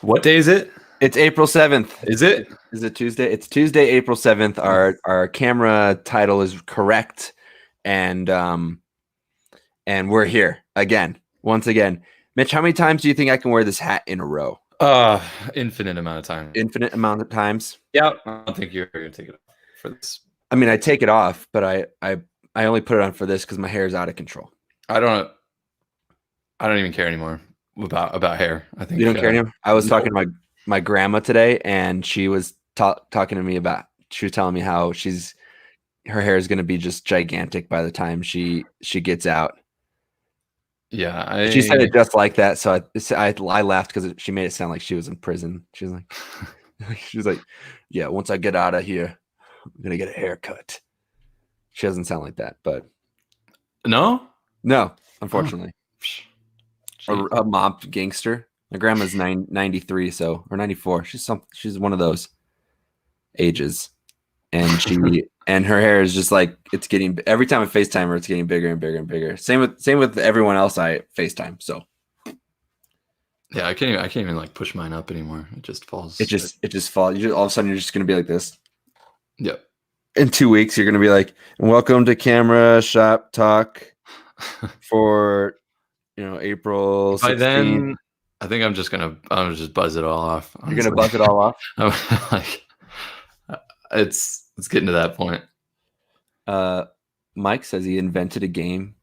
What day is it? It's April 7th. Is it? Is it Tuesday? It's Tuesday, April 7th. Our camera title is correct. And we're here again. Once again. Mitch, how many times do you think I can wear this hat in a row? Infinite amount of time. Infinite amount of times? Yeah, I don't think you're gonna take it off for this. I mean, I take it off, but I only put it on for this because my hair is out of control. I don't even care anymore about hair. I think you don't care anymore. I was talking to my grandma today, and she was talking to me about. She was telling me how her hair is going to be just gigantic by the time she gets out. Yeah, she said it just like that. So I laughed because she made it sound like she was in prison. She was like, yeah, once I get out of here, I'm gonna get a haircut. She doesn't sound like that, but no, unfortunately. A mob gangster. My grandma's 93, or 94. She's one of those ages, and and her hair is just like it's getting. Every time I FaceTime her, it's getting bigger and bigger and bigger. Same with everyone else I FaceTime. So yeah, I can't even like push mine up anymore. It just falls. It just falls. All of a sudden, you're just gonna be like this. Yep. In 2 weeks, you're gonna be like, "Welcome to Camera Shop Talk for." April 16th. By then, I think I'm just buzz it all off. Honestly. You're gonna buzz it all off. It's getting to that point. Mike says he invented a game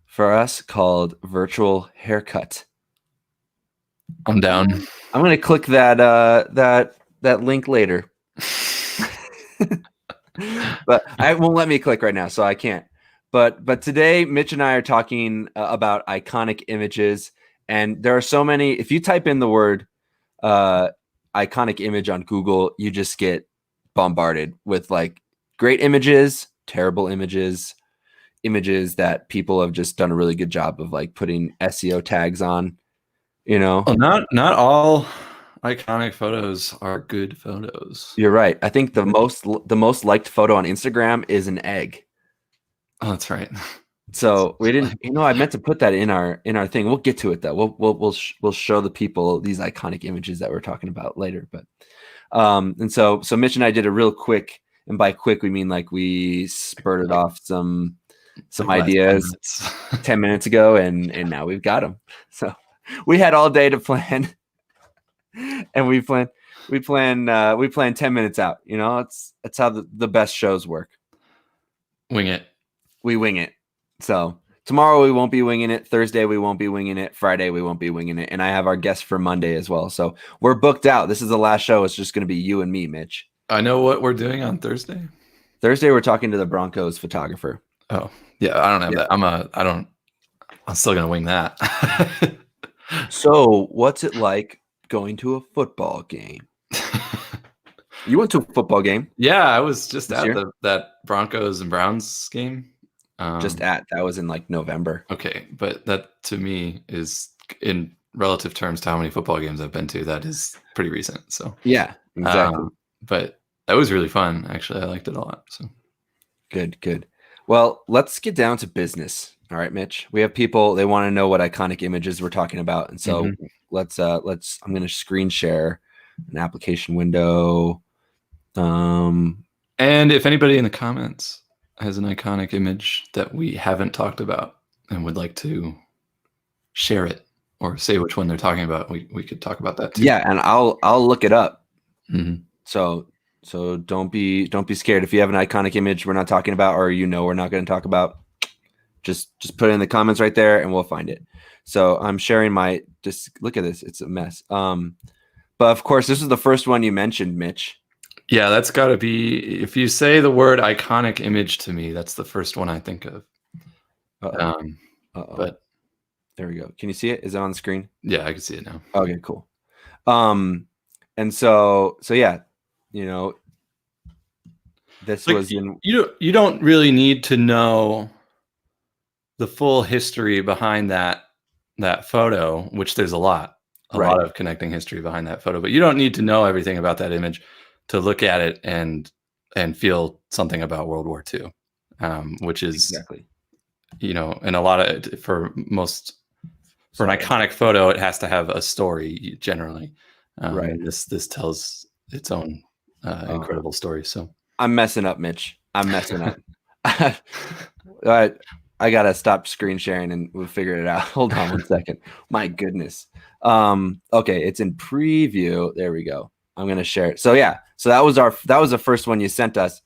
for us called Virtual Haircut. I'm down. I'm gonna click that link later, but I won't let me click right now, so I can't. But today, Mitch and I are talking about iconic images, and there are so many. If you type in the word iconic image on Google, you just get bombarded with like great images, terrible images that people have just done a really good job of like putting SEO tags on. Well, not all iconic photos are good photos. You're right. I think the most liked photo on Instagram is an egg. Oh, that's right. So we didn't, I meant to put that in our thing. We'll get to it though. We'll show the people these iconic images that we're talking about later. But and so Mitch and I did a real quick, and by quick we mean like we spurted off some ideas 10 minutes ago, and now we've got them. So we had all day to plan, and we plan 10 minutes out. It's how the best shows work. Wing it. We wing it. So tomorrow we won't be winging it. Thursday we won't be winging it. Friday we won't be winging it. And I have our guest for Monday as well. So we're booked out. This is the last show. It's just going to be you and me, Mitch. I know what we're doing on Thursday. Thursday we're talking to the Broncos photographer. Oh, yeah. I don't have that. I'm still going to wing that. So what's it like going to a football game? You went to a football game? Yeah, I was just at that Broncos and Browns game. That was in like November. Okay, but that to me is, in relative terms to how many football games I've been to, that is pretty recent. So yeah, exactly. But that was really fun. Actually, I liked it a lot. So good. Well, let's get down to business. All right, Mitch. We have people, they want to know what iconic images we're talking about, and so let's. I'm going to screen share an application window. And if anybody in the comments has an iconic image that we haven't talked about and would like to share it or say which one they're talking about, we could talk about that too. Yeah, and I'll look it up. Mm-hmm. So don't be scared if you have an iconic image we're not talking about, or we're not going to talk about. Just put it in the comments right there, and we'll find it. So I'm sharing just look at this. It's a mess. But of course, this is the first one you mentioned, Mitch. Yeah, that's got to be, if you say the word iconic image to me, that's the first one I think of. But there we go. Can you see it? Is it on the screen? Yeah, I can see it now. Okay, cool. And so yeah, this was you don't really need to know the full history behind that photo, which there's a lot of connecting history behind that photo, but you don't need to know everything about that image to look at it and feel something about World War II, which is exactly, and a lot of, for an iconic photo, it has to have a story generally. Right. And this tells its own incredible story. So I'm messing up, Mitch. I'm messing up. I gotta stop screen sharing and we'll figure it out. Hold on one second. My goodness. Okay, it's in preview. There we go. I'm gonna share it. So yeah, so that was the first one you sent us,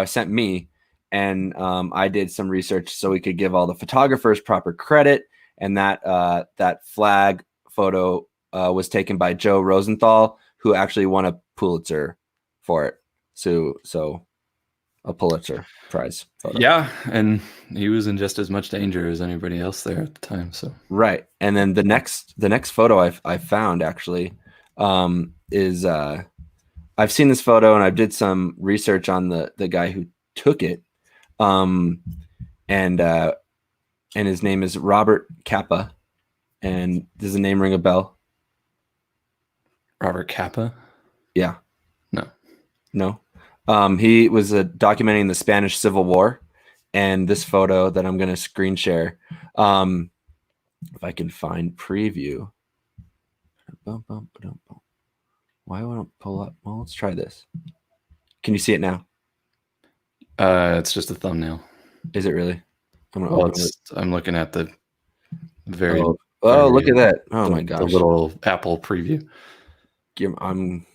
sent me, and I did some research so we could give all the photographers proper credit. And that flag photo was taken by Joe Rosenthal, who actually won a Pulitzer for it. So a Pulitzer Prize photo. Yeah, and he was in just as much danger as anybody else there at the time. So right, and then the next photo I found actually is I've seen this photo and I did some research on the guy who took it, and his name is Robert Capa. And does the name ring a bell? Robert Capa? Yeah. No. He was documenting the Spanish Civil War, and this photo that I'm going to screen share, if I can find preview. Why won't it pull up? Well, let's try this. Can you see it now? It's just a thumbnail. Is it really? I'm looking at the very. Oh, look at that! Oh my gosh, the little Apple preview. I'm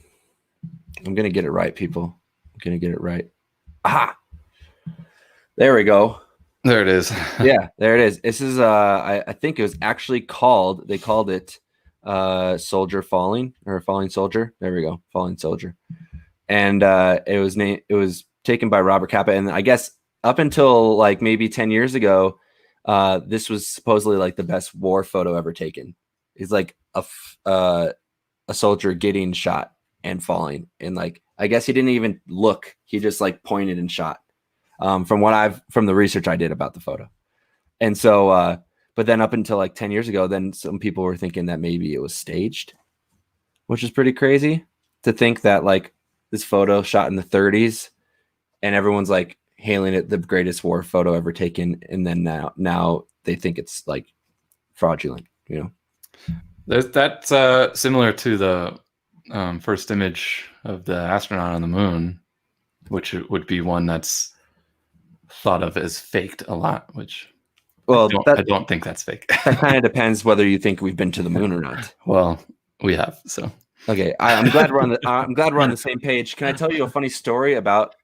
gonna get it right, people. I'm gonna get it right. Aha! There we go. There it is. Yeah, there it is. This is I think it was actually called. They called it Soldier Falling, or Falling Soldier. There we go, Falling Soldier. And it was taken by Robert Capa, and I guess up until like maybe 10 years ago, this was supposedly like the best war photo ever taken. It's like a soldier getting shot and falling, and like I guess he didn't even look; he just like pointed and shot. From the research I did about the photo, and so, but then up until like 10 years ago, then some people were thinking that maybe it was staged, which is pretty crazy to think that like this photo shot in the 30s, and everyone's like hailing it the greatest war photo ever taken, and then now they think it's like fraudulent, you know. That's similar to the first image of the astronaut on the moon, which would be one that's thought of as faked a lot, which I don't think that's fake. That kind of depends whether you think we've been to the moon or not. Well, we have, so okay. I'm glad we're on the same page. Can I tell you a funny story about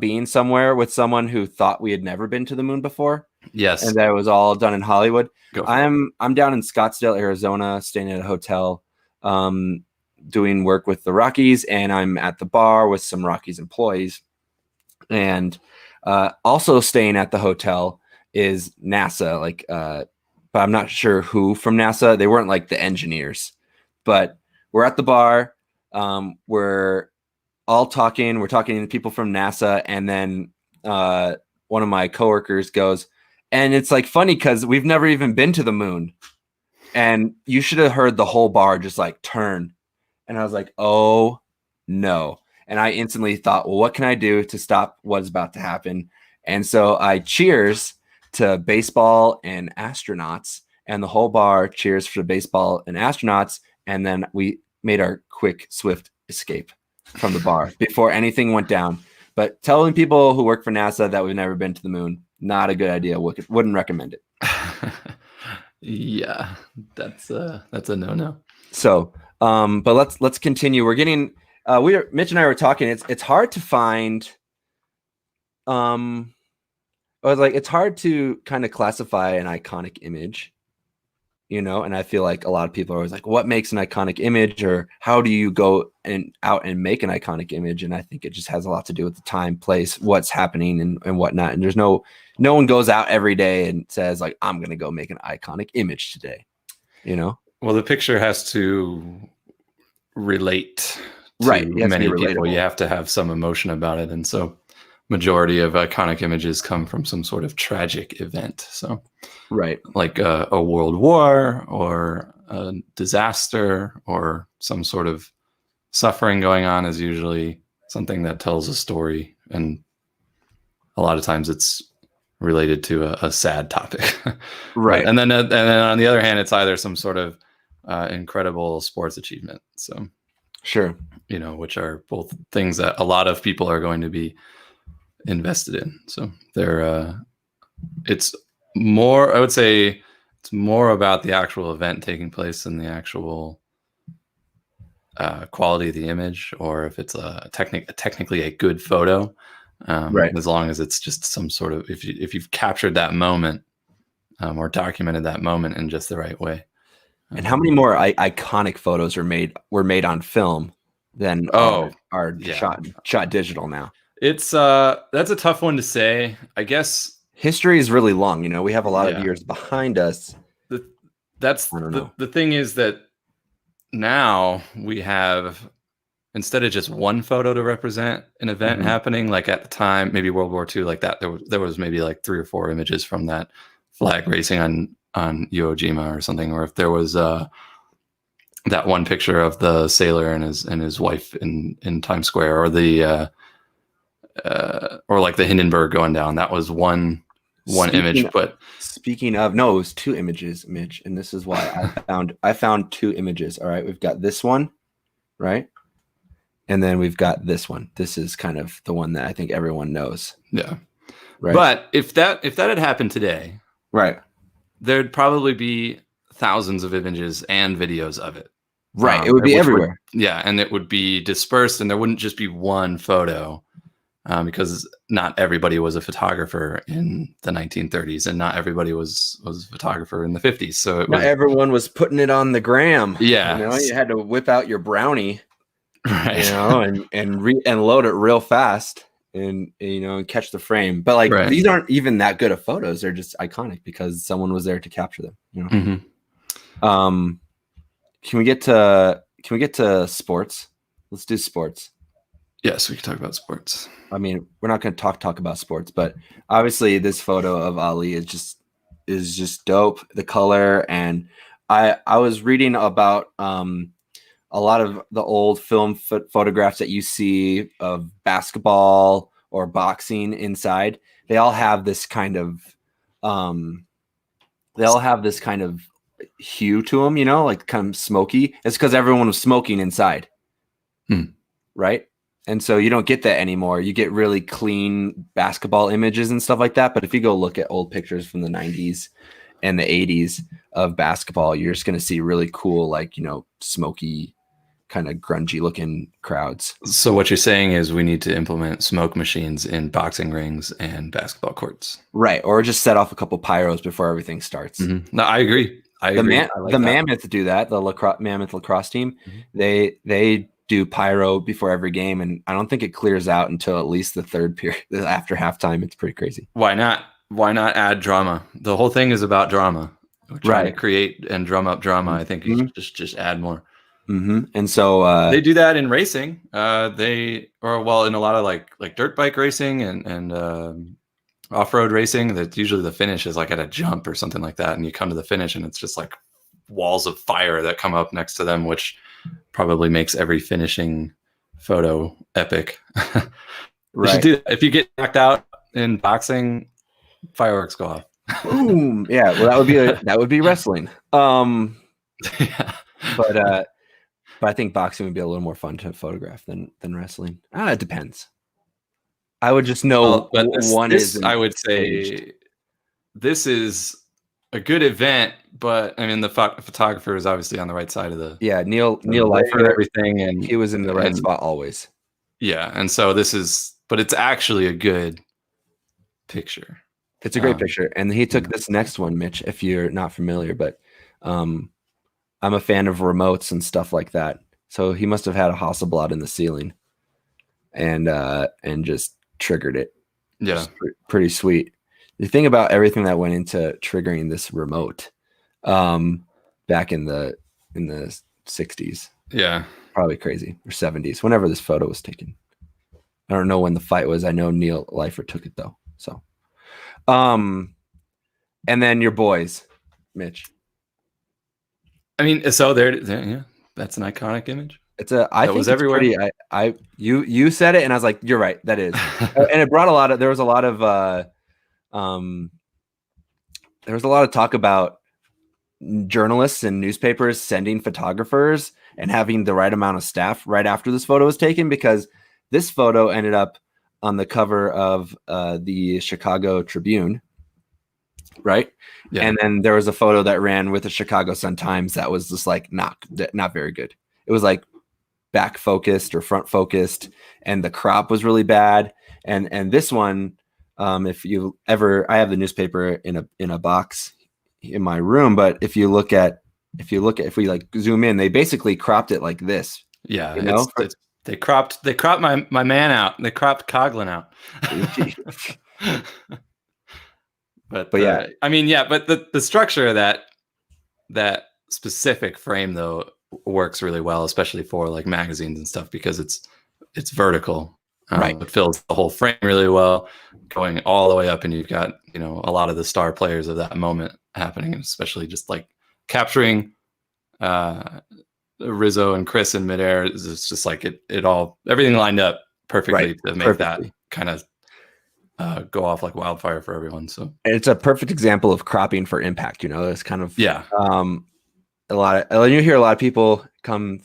being somewhere with someone who thought we had never been to the moon before? Yes. And that it was all done in Hollywood. I'm down in Scottsdale, Arizona, staying at a hotel, doing work with the Rockies, and I'm at the bar with some Rockies employees. And also staying at the hotel is NASA, but I'm not sure who from NASA. They weren't like the engineers, but we're at the bar. We're all talking. We're talking to people from NASA, and then one of my coworkers goes, and it's like funny because we've never even been to the moon, and you should have heard the whole bar just like turn, and I was like, oh no. And I instantly thought, well, what can I do to stop what's about to happen? And so I cheers to baseball and astronauts, and the whole bar cheers for baseball and astronauts. And then we made our quick, swift escape from the bar before anything went down. But telling people who work for NASA that we've never been to the moon, not a good idea. Wouldn't recommend it. Yeah, that's a no-no. So, but let's continue. We're getting Mitch and I were talking. It's hard to find. I was like, it's hard to kind of classify an iconic image, you know. And I feel like a lot of people are always like, what makes an iconic image, or how do you go out and make an iconic image? And I think it just has a lot to do with the time, place, what's happening, and whatnot. And there's no one goes out every day and says like, I'm gonna go make an iconic image today, you know. Well, the picture has to relate to right. many people. You have to have some emotion about it, and so majority of iconic images come from some sort of tragic event. So, right, like a world war or a disaster or some sort of suffering going on is usually something that tells a story, and a lot of times it's related to a sad topic. Right. And then on the other hand, it's either some sort of incredible sports achievement. So Sure. Which are both things that a lot of people are going to be invested in. So it's more, I would say it's more about the actual event taking place than the actual quality of the image, or if it's technically a good photo. Right. As long as it's just some sort of, if you've captured that moment or documented that moment in just the right way. And how many more iconic photos were made on film than are shot digital now? It's that's a tough one to say. I guess history is really long. We have a lot of years behind us. The thing is that now we have, instead of just one photo to represent an event happening, like at the time, maybe World War II, like that, there was maybe like 3 or 4 images from that flag racing on Iwo Jima or something, or if there was that one picture of the sailor and his wife in Times Square, or the or like the Hindenburg going down. That was one image. But speaking of, no, it was 2 images, Mitch, and this is why I found 2 images. All right, we've got this one, right? And then we've got this one. This is kind of the one that I think everyone knows. Yeah. Right. But if that had happened today, right, there'd probably be thousands of images and videos of it. Right. It would be everywhere. And it would be dispersed, and there wouldn't just be one photo, because not everybody was a photographer in the 1930s, and not everybody was a photographer in the 50s. So not everyone was putting it on the gram. Yeah. You had to whip out your brownie, right? And load it real fast, and catch the frame. But these aren't even that good of photos. They're just iconic because someone was there to capture them. Can we get to sports? Let's do sports. Yes, we can talk about sports. I mean, we're not going to talk about sports, but obviously this photo of Ali is just dope. The color, and I was reading about a lot of the old film photographs that you see of basketball or boxing inside. They all have this kind of hue to them, like kind of smoky. It's because everyone was smoking inside, right? And so you don't get that anymore. You get really clean basketball images and stuff like that. But if you go look at old pictures from the 90s and the 80s of basketball, you're just going to see really cool, smoky, kind of grungy looking crowds. So what you're saying is we need to implement smoke machines in boxing rings and basketball courts. Right. Or just set off a couple pyros before everything starts. No, I agree. The Mammoth do that. The Mammoth lacrosse team, they do pyro before every game, and I don't think it clears out until at least the third period after halftime. It's pretty crazy. Why not add drama? The whole thing is about drama. We're trying to create and drum up drama. I think you should just add more. And so they do that in racing. In a lot of like dirt bike racing and off-road racing, that usually the finish is like at a jump or something like that, and you come to the finish and it's just like walls of fire that come up next to them, which probably makes every finishing photo epic. You should do that. If you get knocked out in boxing, fireworks go off. Boom. Yeah, well, that would be wrestling. Yeah. But I think boxing would be a little more fun to photograph than wrestling. It depends. I would just know I would say this is a good event, but I mean the photographer is obviously on the right side of the Neil Leifer and everything, and he was in the right spot always. Yeah, and so but it's actually a good picture. It's a great picture, and he took this next one, Mitch. If you're not familiar, but I'm a fan of remotes and stuff like that. So he must have had a Hasselblad in the ceiling, and just triggered it. Yeah, pretty sweet. The thing about everything that went into triggering this remote, back in the 60s, probably crazy, or 70s, whenever this photo was taken. I don't know when the fight was. I know Neil Leifer took it though. So, and then your boys, Mitch. I mean, so there, that's an iconic image. I think was everywhere. You said it, and I was like, you're right, that is. And it brought there was a lot of talk about journalists and newspapers sending photographers and having the right amount of staff right after this photo was taken, because this photo ended up on the cover of the Chicago Tribune, right? Yeah. And then there was a photo that ran with the Chicago Sun-Times that was just like not very good. It was like back focused or front focused, and the crop was really bad. And this one, if you ever, I have the newspaper in a box in my room, but if we like zoom in, they basically cropped it like this. Yeah, you know? They cropped my man out. They cropped Coughlin out. But yeah, I mean, yeah, but the structure of that specific frame though works really well, especially for like magazines and stuff, because it's vertical. Right. It fills the whole frame really well, going all the way up, and you've got, you know, a lot of the star players of that moment happening, especially just like capturing Rizzo and Chris in midair. It's just like everything lined up perfectly to make that kind of go off like wildfire for everyone. So it's a perfect example of cropping for impact. You know, it's kind of you hear a lot of people come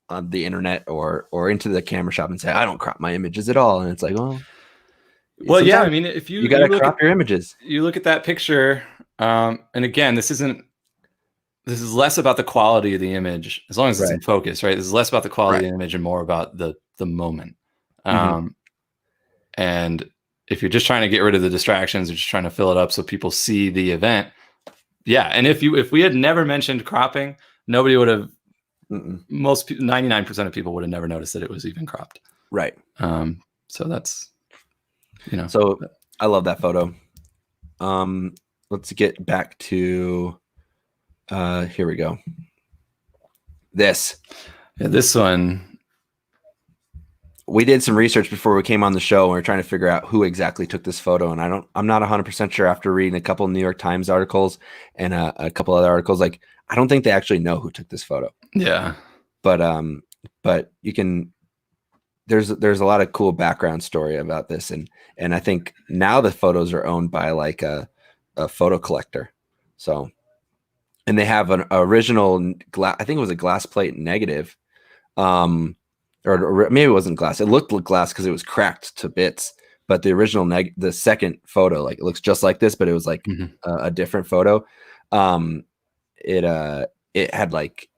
on the internet or into the camera shop and say, I don't crop my images at all. And it's like, well, yeah, I mean, if you got to crop your images, you look at that picture. And again, this is less about the quality of the image, as long as it's in focus, right? This is less about the quality of the image and more about the moment. And if you're just trying to get rid of the distractions or just trying to fill it up so people see the event. Yeah. And if we had never mentioned cropping, nobody would have, 99% of people would have never noticed that it was even cropped. Right. So that's, you know. So I love that photo. Let's get back to, here we go. This one. We did some research before we came on the show, and we're trying to figure out who exactly took this photo. And I'm not 100% sure after reading a couple of New York Times articles and a couple other articles. Like, I don't think they actually know who took this photo. Yeah. But you can, there's a lot of cool background story about this. And I think now the photos are owned by like a photo collector. So, and they have an original I think it was a glass plate negative. Or maybe it wasn't glass. It looked like glass because it was cracked to bits. But the original the second photo, like, it looks just like this, but it was like a different photo. It had like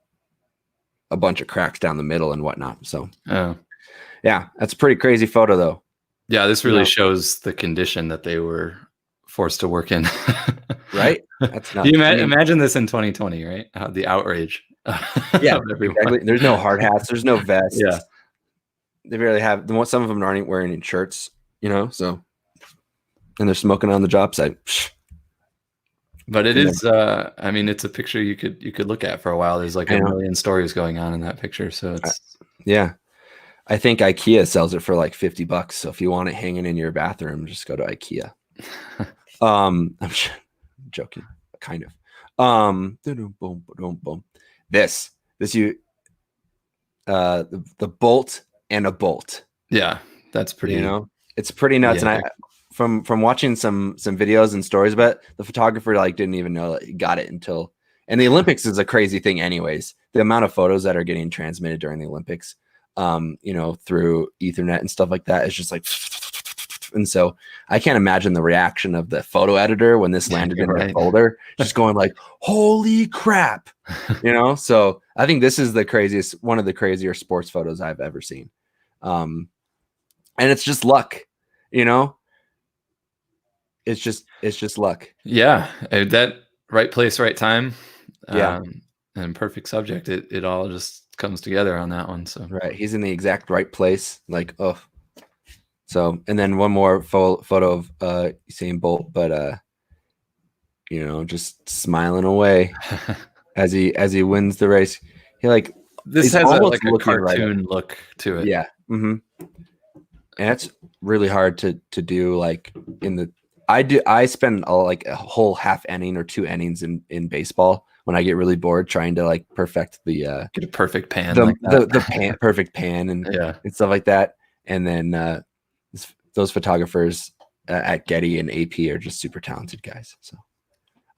a bunch of cracks down the middle and whatnot. So yeah, that's a pretty crazy photo though. Yeah, this really shows the condition that they were forced to work in. Right? That's not. Imagine this in 2020, right? The outrage. Yeah, exactly. There's no hard hats. There's no vests. Yeah. They barely have. Some of them aren't wearing any shirts, you know. So, and they're smoking on the job site. But it is. I mean, it's a picture you could look at for a while. There's like a million stories going on in that picture. So it's yeah. I think IKEA sells it for like $50. So if you want it hanging in your bathroom, just go to IKEA. I'm joking, kind of. This the bolt and a bolt. Yeah, that's pretty. You know, it's pretty nuts. Yeah. And from watching some videos and stories about it, the photographer like didn't even know that he got it until. And the Olympics is a crazy thing, anyways. The amount of photos that are getting transmitted during the Olympics, you know, through Ethernet and stuff like that is just like. And so I can't imagine the reaction of the photo editor when this landed in their folder, just going like, holy crap, you know? So I think this is one of the crazier sports photos I've ever seen. And it's just luck, you know? It's just luck. Yeah. That right place, right time. Yeah. And perfect subject. It all just comes together on that one. So right. He's in the exact right place. Like, oh. So, and then one more photo of Usain Bolt, but you know, just smiling away as he wins the race. He like this has like a cartoon look to it. Yeah, and that's really hard to do. Like I spend like a whole half inning or 2 innings in baseball when I get really bored trying to like perfect the get a perfect pan, the perfect pan and stuff like that, and then. Those photographers at Getty and AP are just super talented guys. So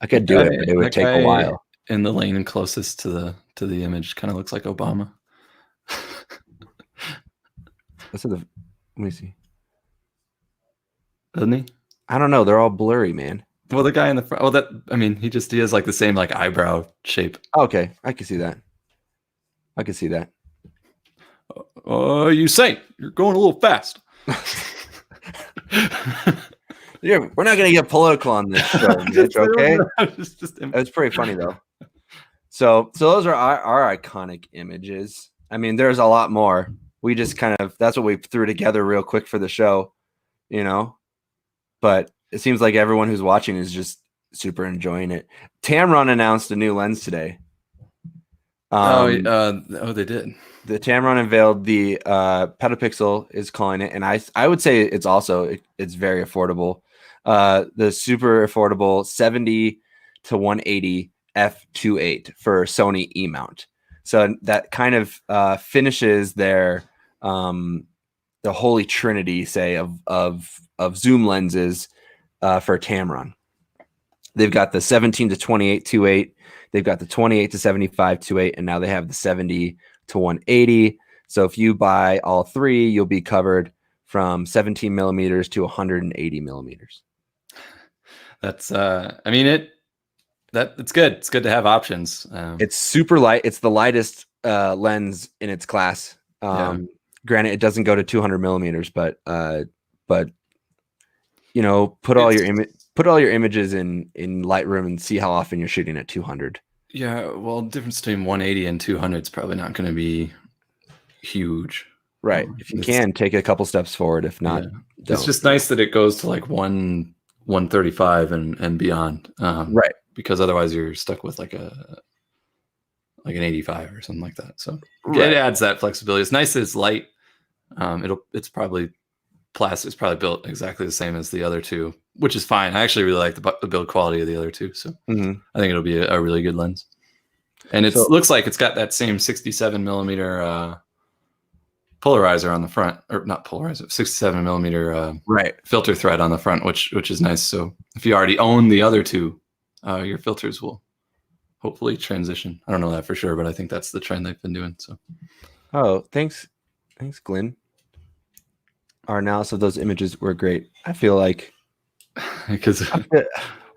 I could do it, but it would take a while. in the lane closest to the image kind of looks like Obama. Let me see. Doesn't he? I don't know. They're all blurry, man. Well, the guy in the front. Well, he has like the same like eyebrow shape. Okay, I can see that. Oh, you saint, you're going a little fast. Yeah, we're not gonna get political on this show, Mitch. Okay, it's pretty funny though. So those are our iconic images. I mean, there's a lot more. We just that's what we threw together real quick for the show, But it seems like everyone who's watching is just super enjoying it. Tamron announced a new lens today. They did. The Tamron unveiled the Petapixel is calling it, and I would say it's very affordable. The super affordable 70 to 180 f2.8 for Sony E mount. So that kind of finishes their the holy trinity, say, of zoom lenses for Tamron. They've got the 17 to 28 2.8. They've got the 28 to 75 2.8, and now they have the 70 to 180. So if you buy all three, you'll be covered from 17 millimeters to 180 millimeters. That's it's good. It's good to have options. It's super light. It's the lightest lens in its class. Granted, it doesn't go to 200 millimeters, but put all your images in Lightroom and see how often you're shooting at 200. Yeah, well, the difference between 180 and 200 is probably not going to be huge. Right. If you can, take a couple steps forward. If not, it's just nice that it goes to like 135 and beyond. Right. Because otherwise you're stuck with like an 85 or something like that. So it adds that flexibility. It's nice that it's light. It's probably plastic. It's probably built exactly the same as the other two, which is fine. I actually really like the build quality of the other two. So I think it'll be a really good lens. And it looks like it's got that same 67 millimeter polarizer on the front, or not polarizer, 67 millimeter filter thread on the front, which is nice. So if you already own the other two, your filters will hopefully transition. I don't know that for sure, but I think that's the trend they've been doing. So, thanks, Glenn. Our analysis of those images were great. I feel like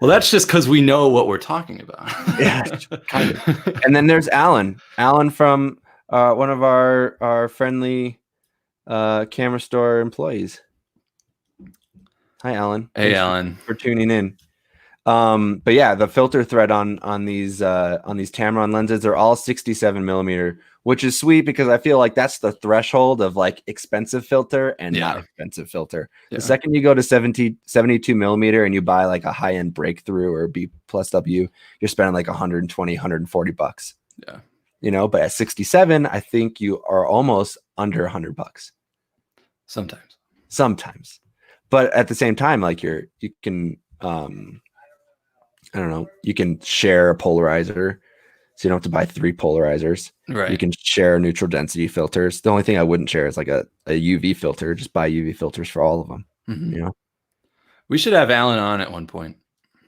well, that's just because we know what we're talking about. Yeah, kind of. And then there's Alan from one of our friendly camera store employees. Hi, Alan. Hey, Alan, for tuning in. But yeah, the filter thread on these Tamron lenses are all 67 millimeter, which is sweet because I feel like that's the threshold of like expensive filter and not expensive filter. The second you go to 72 millimeter and you buy like a high end Breakthrough or B plus W, you're spending like 120, 140 bucks. Yeah. But at 67, I think you are almost under $100. Sometimes. But at the same time, like you can, I don't know, you can share a polarizer, so you don't have to buy 3 polarizers. Right. You can share neutral density filters. The only thing I wouldn't share is like a UV filter. Just buy UV filters for all of them. We should have Alan on at one point.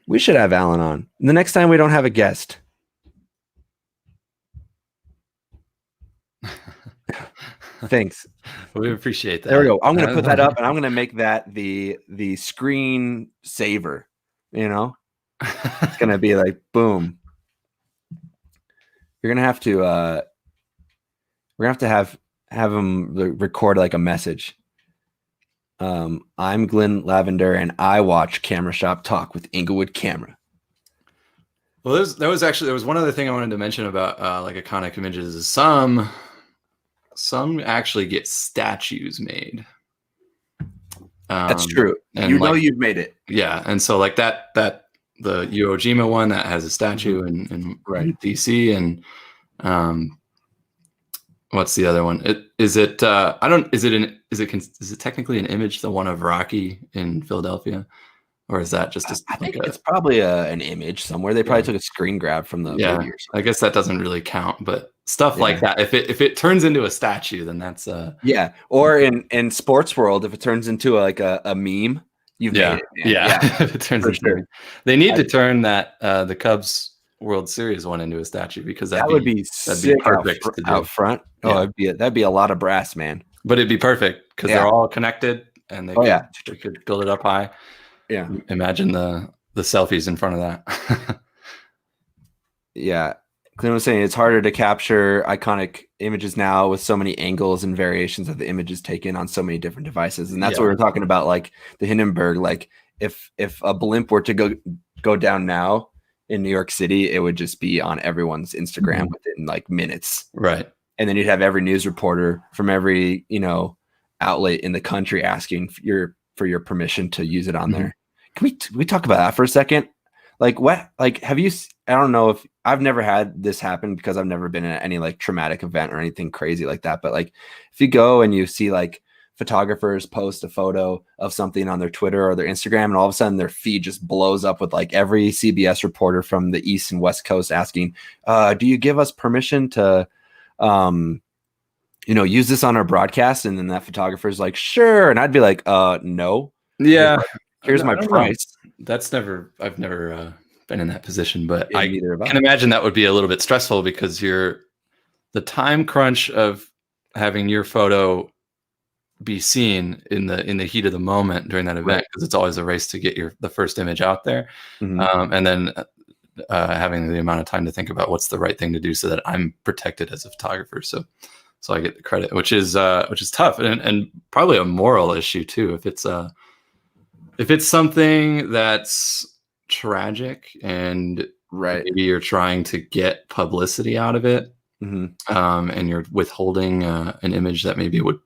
We should have Alan on. The next time we don't have a guest. Thanks. We appreciate that. There we go. I'm going to put that up and I'm going to make that the screen saver, It's going to be like, boom. You're going to have to, we're going to have him record like a message. I'm Glenn Lavender and I watch Camera Shop Talk with Inglewood Camera. Well, there was one other thing I wanted to mention about like iconic images. Is some actually get statues made. That's true. You've made it. Yeah, and so like that the Iwo Jima one that has a statue in DC, and what's the other one? Is it technically an image, the one of Rocky in Philadelphia? Or is that just I think it's probably an image somewhere. They probably took a screen grab from the movie or something. I guess that doesn't really count, but stuff like that. If it turns into a statue, then that's Or in sports world, if it turns into a meme, you've made it. If it turns into they need to turn that the Cubs World Series one into a statue, because that would be sick perfect to do out front. Oh, that'd be a lot of brass, man. But it'd be perfect because they're all connected, and they could build it up high. Yeah. Imagine the selfies in front of that. Yeah. Clint was saying it's harder to capture iconic images now with so many angles and variations of the images taken on so many different devices. And that's what we're talking about, like the Hindenburg. Like if a blimp were to go down now in New York City, it would just be on everyone's Instagram within like minutes. Right. And then you'd have every news reporter from every, outlet in the country asking for your permission to use it on there. Can we talk about that for a second? Like what, like, have you, I don't know if I've never had this happen because I've never been in any like traumatic event or anything crazy like that. But like, if you go and you see like photographers post a photo of something on their Twitter or their Instagram, and all of a sudden their feed just blows up with like every CBS reporter from the East and West Coast asking, do you give us permission to, use this on our broadcast? And then that photographer's like, sure. And I'd be like, no. Yeah. Here's my price. I've never been in that position, but Yeah, I can imagine that would be a little bit stressful because the time crunch of having your photo be seen in the heat of the moment during that event, because it's always a race to get the first image out there. And then having the amount of time to think about what's the right thing to do so that I'm protected as a photographer. So I get the credit, which is tough and probably a moral issue too. If it's something that's tragic and maybe you're trying to get publicity out of it, and you're withholding an image that maybe would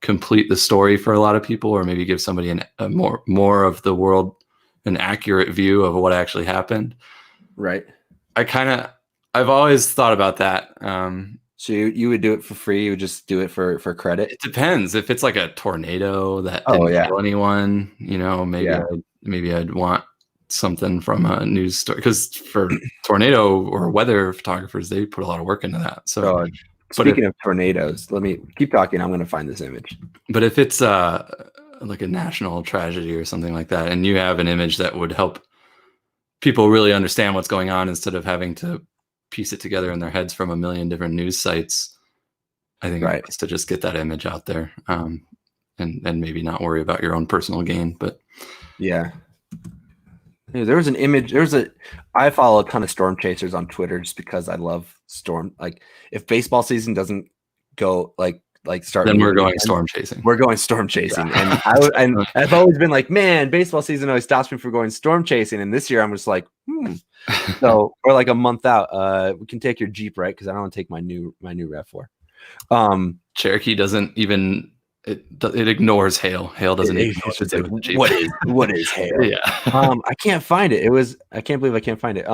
complete the story for a lot of people, or maybe give somebody a more of the world an accurate view of what actually happened. Right. I've always thought about that. So you would do it for free? You would just do it for credit? It depends. If it's like a tornado that didn't kill anyone, maybe I'd want something from a news story, because for tornado or weather photographers, they put a lot of work into that. So, speaking of tornadoes, let me keep talking. I'm going to find this image. But if it's like a national tragedy or something like that, and you have an image that would help people really understand what's going on instead of having to piece it together in their heads from a million different news sites, I think it's best to just get that image out there, and maybe not worry about your own personal gain. But there was an image. I follow a ton of storm chasers on Twitter just because I love storm. Like if baseball season doesn't go start, then we're going storm chasing. We're going storm chasing, and I've always been like, man, baseball season always stops me from going storm chasing. And this year I'm just like, So we're like a month out. We can take your Jeep, right? Because I don't want to take my new RAV4. Cherokee doesn't even it ignores hail. Hail doesn't even know what to do with the Jeep. What is hail? Yeah. I can't find it. I can't believe I can't find it.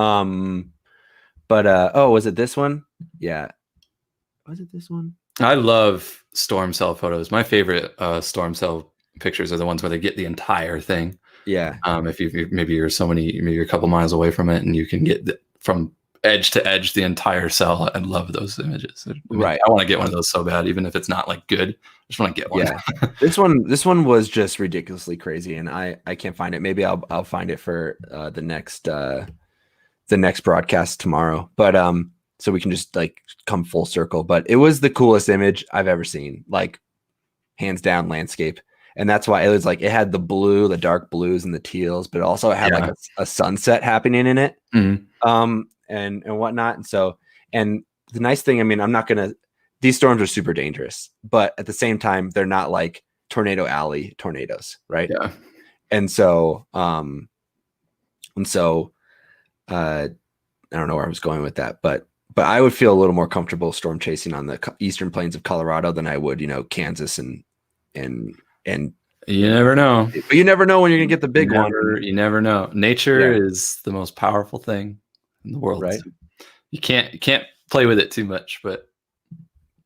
But was it this one? Yeah. Was it this one? I love storm cell photos. My favorite storm cell pictures are the ones where they get the entire thing. Yeah. If you're a couple miles away from it and you can get from edge to edge the entire cell. I love those images. I want to get one of those so bad, even if it's not like good. I just want to get one. Yeah. This one was just ridiculously crazy, and I can't find it. Maybe I'll find it for the next broadcast tomorrow. But so we can just like come full circle. But it was the coolest image I've ever seen, like hands down landscape. And that's why it was like, it had the blue, the dark blues and the teals, but it also had like a sunset happening in it. And whatnot. And so, and the nice thing, I mean, these storms are super dangerous, but at the same time, they're not like Tornado Alley tornadoes. Right. Yeah. And so, I don't know where I was going with that, but I would feel a little more comfortable storm chasing on the eastern plains of Colorado than I would, Kansas and you never know. But you never know when you're gonna get the big one. You never know. Nature is the most powerful thing in the world. Right. So you can't play with it too much, but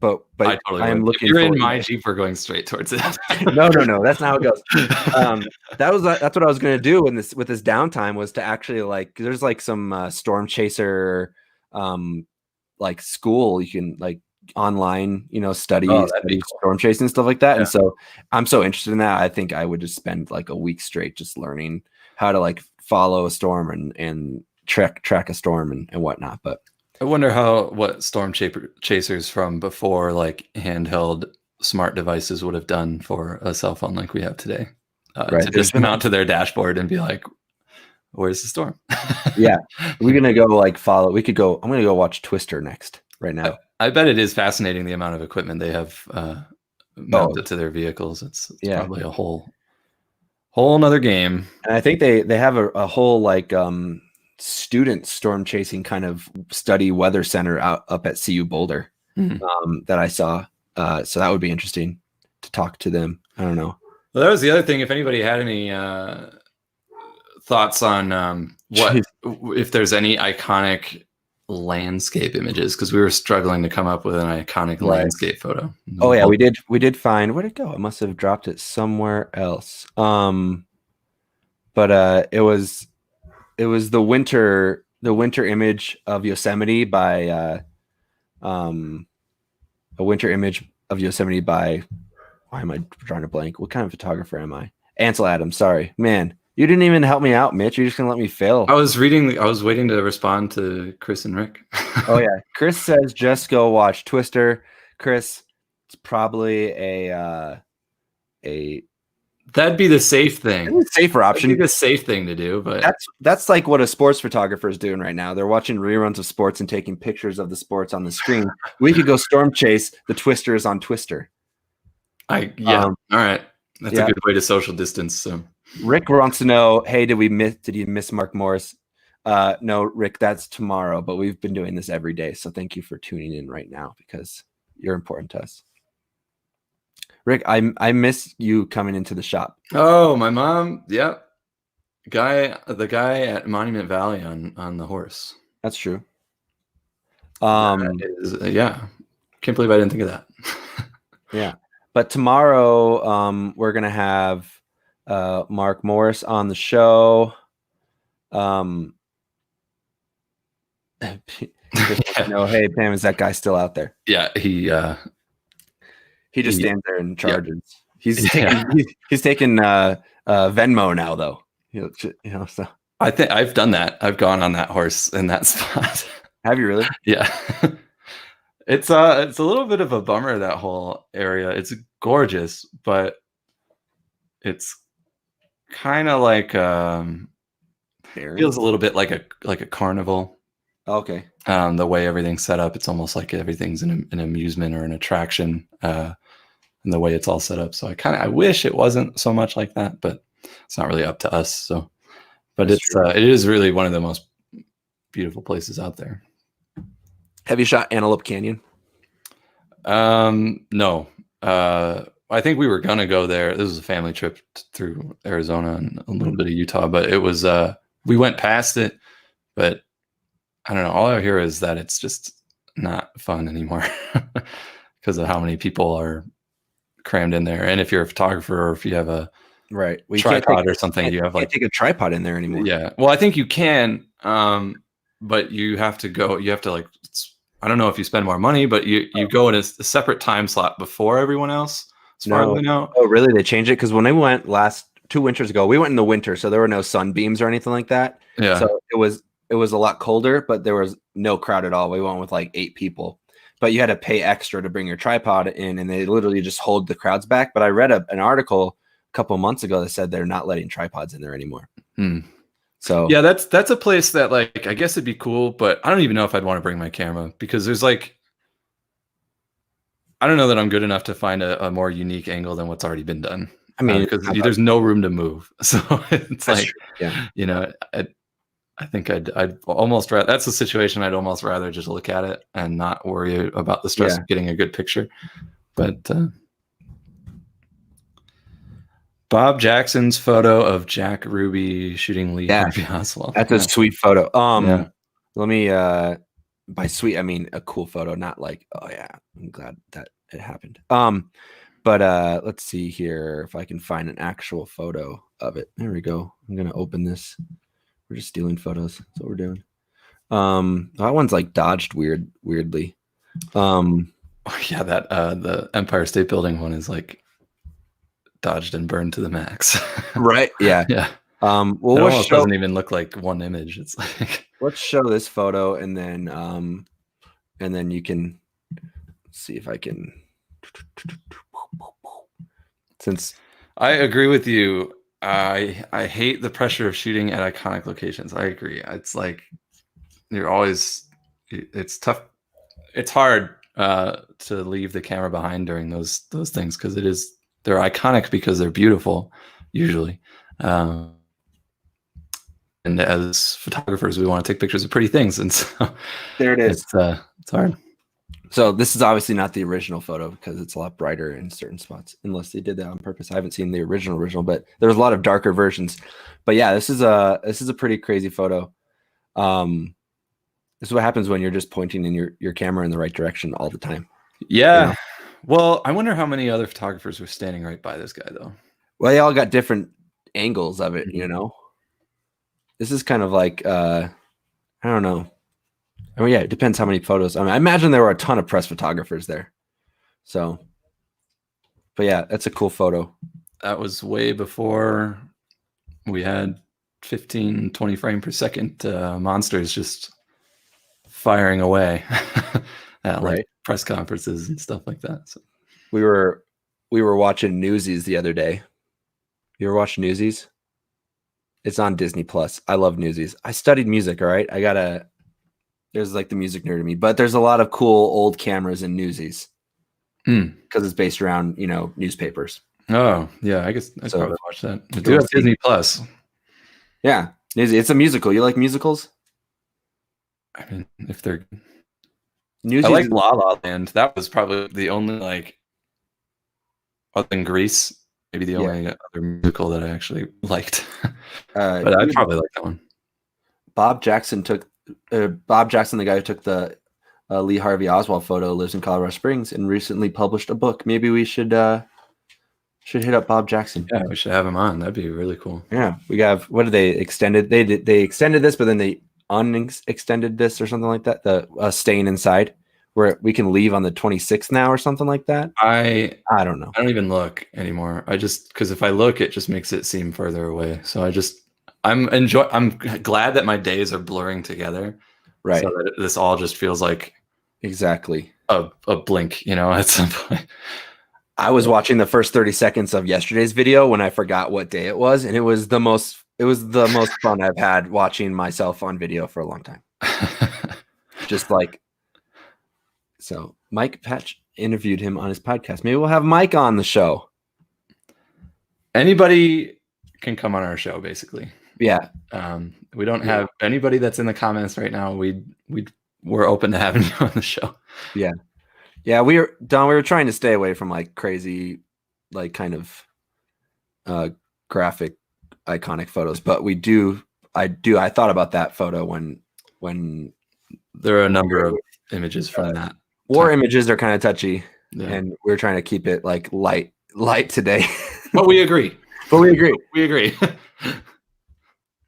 I am looking. If you're in my Jeep, we're going straight towards it. No, that's not how it goes. That's what I was gonna do with this downtime, was to actually like, there's like some storm chaser like school you can like online, study storm chasing and stuff like that. Yeah. And so I'm so interested in that. I think I would just spend like a week straight just learning how to like follow a storm and track a storm and whatnot. But I wonder what storm chasers from before, like handheld smart devices, would have done for a cell phone like we have today. Right. To just mount to their dashboard and be like, "Where's the storm?" Yeah, we're gonna go like follow. We could go. I'm gonna go watch Twister next right now. I bet it is fascinating the amount of equipment they have mounted to their vehicles. It's probably a whole nother game. And I think they have a whole like student storm chasing kind of study weather center up at CU Boulder that I saw. So that would be interesting to talk to them. I don't know. Well, that was the other thing. If anybody had any thoughts on if there's any iconic landscape images, because we were struggling to come up with an iconic landscape photo. Oh yeah, we did find, where'd it go? I must have dropped it somewhere else. But it was the winter image of Yosemite by a winter image of Yosemite by, why am I drawing a blank? What kind of photographer am I? Ansel Adams. Sorry, man. You didn't even help me out, Mitch. You're just gonna let me fail. I was waiting to respond to Chris and Rick. Oh yeah, Chris says just go watch Twister. Chris, it's probably a that'd be the safe thing. Safer option. That'd be the safe thing to do, but that's like what a sports photographer is doing right now. They're watching reruns of sports and taking pictures of the sports on the screen. We could go storm chase. The Twister is on Twister. All right. That's a good way to social distance. So Rick wants to know, hey, did you miss Mark Morris? No, Rick, that's tomorrow, but we've been doing this every day. So thank you for tuning in right now because you're important to us. Rick, I miss you coming into the shop. Oh, my mom. Yep. The guy at Monument Valley on the horse. That's true. Can't believe I didn't think of that. Yeah. But tomorrow, we're going to have Mark Morris on the show. Hey, Pam, is that guy still out there? Yeah, he just stands there and charges. He's taking Venmo now, though. So I think I've done that. I've gone on that horse in that spot. Have you really? Yeah. It's a little bit of a bummer, that whole area. It's gorgeous, but it's kind of like feels a little bit like a carnival. Okay. The way everything's set up, it's almost like everything's an amusement or an attraction, and the way it's all set up. So I wish it wasn't so much like that, but it's not really up to us. So, but it is really one of the most beautiful places out there. Have you shot Antelope Canyon? No. I think we were gonna go there. This was a family trip through Arizona and a little bit of Utah, but it was we went past it, but I don't know. All I hear is that it's just not fun anymore because of how many people are crammed in there. And if you're a photographer or if you have a tripod or something, you have take a tripod in there anymore. Yeah. Well, I think you can, but you have to go. You have to I don't know if you spend more money, but you go in a separate time slot before everyone else. As far as we know. Oh, really? They changed it? Because when I went 2 winters ago, we went in the winter, so there were no sunbeams or anything like that. Yeah. So it was a lot colder, but there was no crowd at all. We went with like 8 people, but you had to pay extra to bring your tripod in, and they literally just hold the crowds back. But I read an article a couple of months ago that said they're not letting tripods in there anymore. So yeah, that's a place that I guess it'd be cool, but I don't even know if I'd want to bring my camera because there's I don't know that I'm good enough to find a more unique angle than what's already been done. I mean, because there's no room to move. So it's I think I'd almost rather, that's a situation I'd almost rather just look at it and not worry about the stress of getting a good picture. But Bob Jackson's photo of Jack Ruby shooting Lee Harvey Oswald. That's a sweet photo. Let me by sweet I mean a cool photo, not like, oh yeah, I'm glad that it happened. But let's see here if I can find an actual photo of it. There we go. I'm gonna open this. We're just stealing photos. That's what we're doing. That one's dodged weirdly. Yeah, that the Empire State Building one is dodged and burned to the max. Right. Yeah. Yeah. Well, it almost doesn't even look like one image. It's let's show this photo, and then you can see if I can. Since I agree with you. I hate the pressure of shooting at iconic locations. I agree. It's like it's tough. It's hard to leave the camera behind during those things because they're iconic because they're beautiful usually. And as photographers, we want to take pictures of pretty things, and so there it is. It's hard. So this is obviously not the original photo because it's a lot brighter in certain spots, unless they did that on purpose. I haven't seen the original, but there's a lot of darker versions. But yeah, this is a pretty crazy photo. This is what happens when you're just pointing in your camera in the right direction all the time. Yeah. You know? Well, I wonder how many other photographers were standing right by this guy, though. Well, they all got different angles of it, you know. This is kind of like I don't know. I mean, yeah, it depends how many photos. I mean, I imagine there were a ton of press photographers there. So, but yeah, that's a cool photo. That was way before we had 15, 20 frame per second monsters just firing away at like press conferences and stuff like that. So we were watching Newsies the other day. You ever watch Newsies? It's on Disney Plus. I love Newsies. I studied music. All right, there's like the music nerd in me, but there's a lot of cool old cameras in Newsies because it's based around newspapers. Oh yeah, I guess I'd probably watch that. I do have Disney Plus. Yeah, it's a musical. You like musicals? I mean, if they're Newsies, I like La La Land. That was probably the only other than Grease, maybe the only other musical that I actually liked. But I'd probably like that one. Bob Jackson, the guy who took the Lee Harvey Oswald photo, lives in Colorado Springs and recently published a book. Maybe we should hit up Bob Jackson. Yeah, we should have him on. That'd be really cool. Yeah, we have. What did they extended? They extended this, but then they unextended this or something like that. The staying inside, where we can leave on the 26th now or something like that. I don't know. I don't even look anymore. Because if I look, it just makes it seem further away. So I'm glad that my days are blurring together. Right. So that this all just feels like exactly a blink, at some point. I was watching the first 30 seconds of yesterday's video when I forgot what day it was, and it was the most fun I've had watching myself on video for a long time. Just like, so Mike Patch interviewed him on his podcast. Maybe we'll have Mike on the show. Anybody can come on our show, basically. Yeah. We don't have anybody that's in the comments right now. We're open to having you on the show. Yeah. Yeah, we were trying to stay away from like crazy, like kind of graphic iconic photos, but I thought about that photo when there are a number of images from that. War images are kind of touchy, and we're trying to keep it like light today. But we agree. We agree.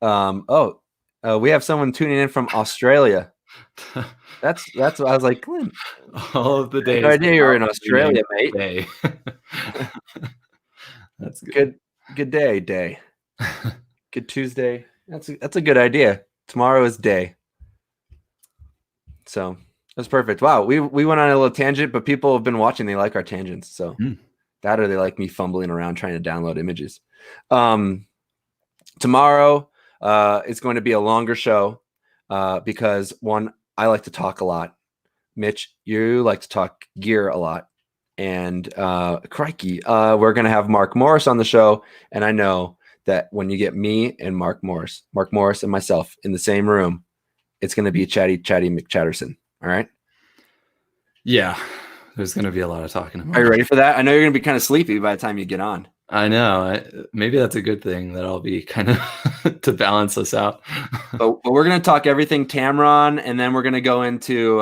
We have someone tuning in from Australia. That's what I was like, Glenn. All of the days. No idea you're in Australia, mate. Day. That's good. Good day. Good Tuesday. That's a good idea. Tomorrow is day. So that's perfect. Wow, we went on a little tangent, but people have been watching. They like our tangents. So that, or they like me fumbling around trying to download images. Tomorrow, it's going to be a longer show because one, I like to talk a lot. Mitch, you like to talk gear a lot. And crikey, we're going to have Mark Morris on the show. And I know that when you get me and Mark Morris and myself in the same room, it's going to be chatty McChatterson. All right? Yeah. There's going to be a lot of talking about. Are you ready for that? I know you're going to be kind of sleepy by the time you get on. I know. Maybe that's a good thing that I'll be kind of to balance us out. but we're going to talk everything Tamron, and then we're going to go into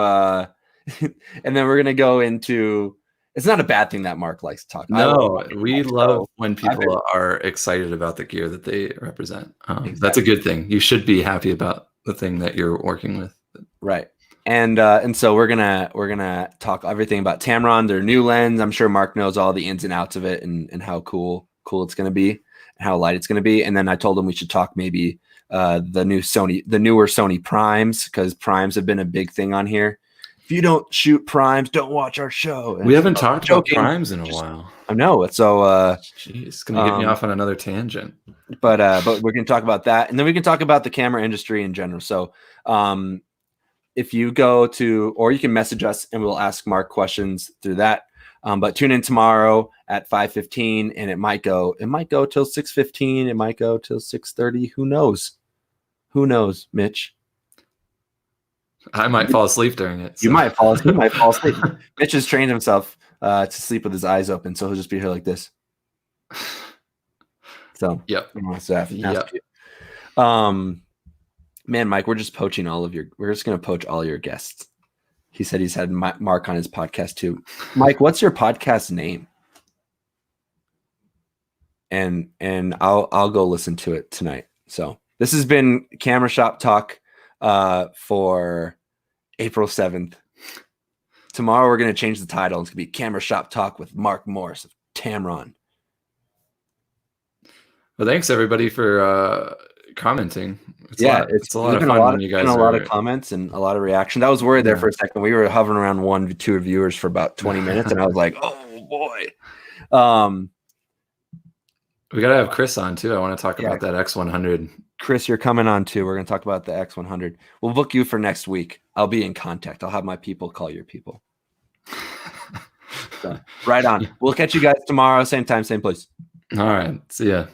it's not a bad thing that Mark likes to talk. No, we love when people are excited about the gear that they represent. Exactly. That's a good thing. You should be happy about the thing that you're working with. Right. And so we're gonna talk everything about Tamron, their new lens. I'm sure Mark knows all the ins and outs of it and how cool it's gonna be and how light it's gonna be. And then I told him we should talk maybe the newer Sony Primes, because Primes have been a big thing on here. If you don't shoot Primes, don't watch our show. We haven't talked about Primes in a while. I know. So, jeez, gonna get me off on another tangent. But we're gonna talk about that, and then we can talk about the camera industry in general. So, if you go to, or you can message us, and we'll ask Mark questions through that. But tune in tomorrow at 5:15, and it might go till 6:15. It might go till 6:30. Who knows? Who knows, Mitch? I might fall asleep during it. So. You might fall asleep. Mitch has trained himself to sleep with his eyes open, so he'll just be here like this. So yep. Man, Mike, we're just poaching we're just gonna poach all your guests. He said he's had Mark on his podcast too. Mike, what's your podcast name? And I'll go listen to it tonight. So this has been Camera Shop Talk for April 7th. Tomorrow we're gonna change the title. It's gonna be Camera Shop Talk with Mark Morris of Tamron. Well, thanks everybody for commenting. It's a lot of fun when you guys. A lot of comments and a lot of reaction. I was worried there for a second. We were hovering around 1 to 2 reviewers for about 20 minutes, and I was like, "Oh boy." We gotta have Chris on too. I want to talk about that X100. Chris, you're coming on too. We're gonna talk about the X100. We'll book you for next week. I'll be in contact. I'll have my people call your people. So, right on. We'll catch you guys tomorrow, same time, same place. All right. See ya.